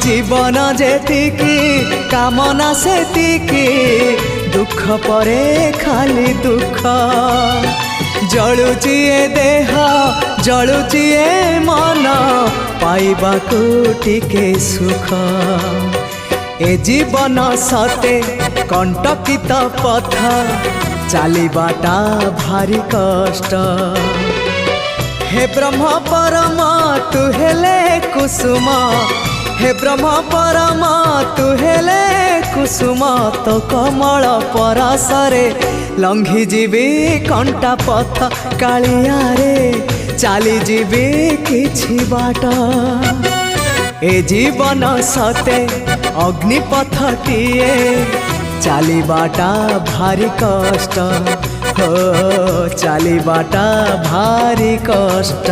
जीवन जेतिकी कामना सेतिकी दुख परे खाली दुख जलुची ए देह जलुची ए मन पाइबाकू टिके सुख ए जीवन सते कंटकित पथ चलिबाटा भारी कष्ट हे ब्रह्म परम तू हेले कुसुम हे ब्रह्म परम तू हेले कुसुम तो कमल परसरे लंघी जीवी कंटा पथ कालिया रे चली जीवी किछि बाट ए जीवन सते अग्निपथटिए चलिबाटा भारी कष्ट हो चलिबाटा भारी कष्ट।